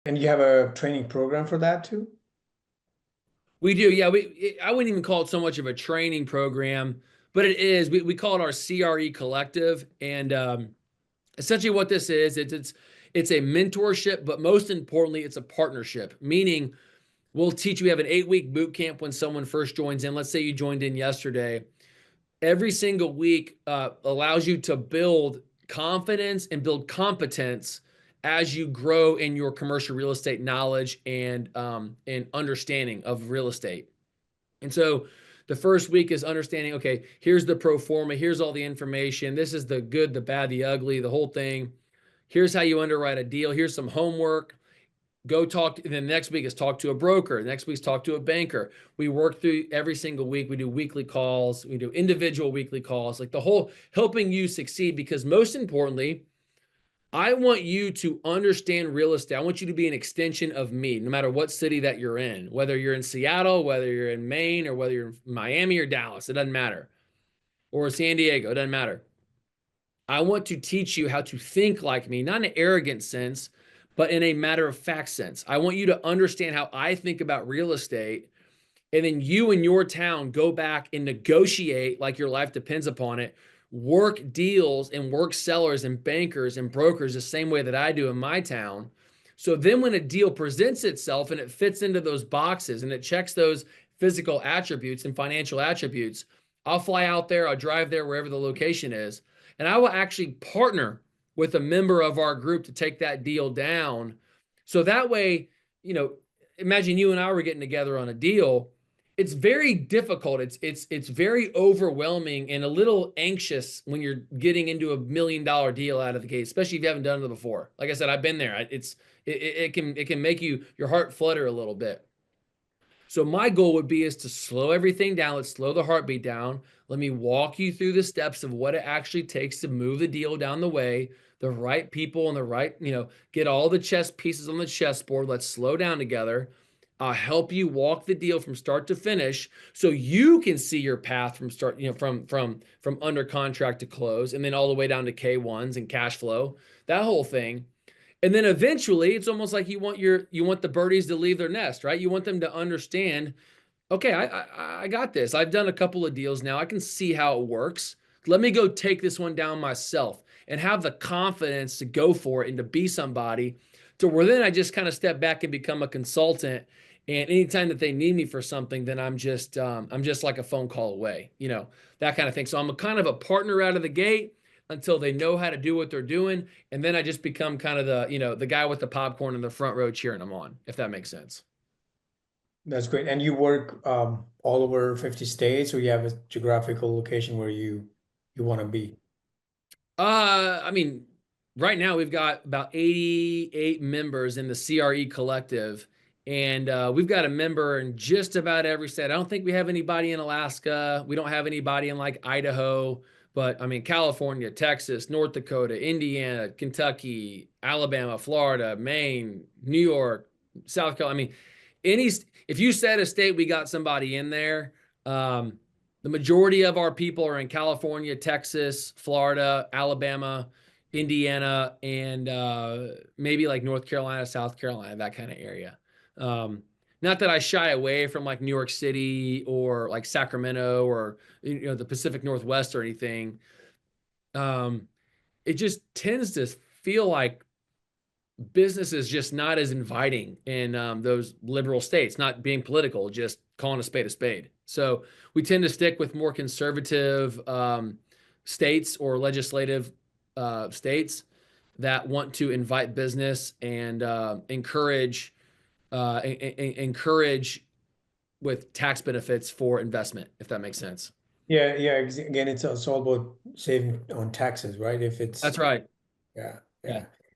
And you have a training program for that too? We do, yeah. I wouldn't even call it so much of a training program, but it is. We call it our CRE collective, and essentially what this is, it's a mentorship, but most importantly, it's a partnership. Meaning, we'll teach you. We have an 8 week boot camp when someone first joins in. Let's say you joined in yesterday. Every single week allows you to build confidence and build competence as you grow in your commercial real estate knowledge and understanding of real estate. And so the first week is understanding, okay, here's the pro forma, here's all the information. This is the good, the bad, the ugly, the whole thing. Here's how you underwrite a deal. Here's some homework. Go talk. And then the next week is talk to a broker. The next week is talk to a banker. We work through every single week. We do weekly calls. We do individual weekly calls, like the whole helping you succeed. Because most importantly, I want you to understand real estate. I want you to be an extension of me, no matter what city that you're in, whether you're in Seattle, whether you're in Maine, or whether you're in Miami or Dallas, it doesn't matter, or San Diego, it doesn't matter. I want to teach you how to think like me, not in an arrogant sense, but in a matter of fact sense. I want you to understand how I think about real estate. And then you and your town go back and negotiate like your life depends upon it. Work deals and work sellers and bankers and brokers the same way that I do in my town. So then when a deal presents itself and it fits into those boxes and it checks those physical attributes and financial attributes, I'll fly out there, I'll drive there wherever the location is, and I will actually partner with a member of our group to take that deal down. So that way, you know, imagine you and I were getting together on a deal. It's very difficult. It's very overwhelming and a little anxious when you're getting into $1 million deal out of the gate, especially if you haven't done it before. Like I said, I've been there. It can make your heart flutter a little bit. So my goal would be is to slow everything down. Let's slow the heartbeat down. Let me walk you through the steps of what it actually takes to move the deal down the way, the right people and the right, get all the chess pieces on the chessboard. Let's slow down together. I'll help you walk the deal from start to finish so you can see your path from start, from under contract to close and then all the way down to K1s and cash flow, that whole thing. And then eventually it's almost like you want the birdies to leave their nest, right? You want them to understand, okay, I got this. I've done a couple of deals now. I can see how it works. Let me go take this one down myself and have the confidence to go for it and to be somebody to where then I just kind of step back and become a consultant. And anytime that they need me for something, then I'm just like a phone call away, that kind of thing. So I'm a kind of a partner out of the gate until they know how to do what they're doing. And then I just become kind of the guy with the popcorn in the front row cheering them on, if that makes sense. That's great. And you work all over 50 states, or you have a geographical location where you want to be? I mean, right now we've got about 88 members in the CRE collective, and we've got a member in just about every state. I don't think we have anybody in Alaska. We don't have anybody in like Idaho, but I mean, California, Texas, North Dakota, Indiana, Kentucky, Alabama, Florida, Maine, New York, South Carolina. I mean, any, if you said a state, we got somebody in there. Um, the majority of our people are in California, Texas, Florida, Alabama, Indiana, and maybe like North Carolina, South Carolina, that kind of area. Um, Not that I shy away from like New York City or like Sacramento or the Pacific Northwest or anything. Um, it just tends to feel like business is just not as inviting in those liberal states, not being political, just calling a spade a spade. So we tend to stick with more conservative states or legislative states that want to invite business and encourage with tax benefits for investment, if that makes sense. Yeah, yeah. Again, it's all about saving on taxes, right? If it's That's right. yeah, Yeah. yeah.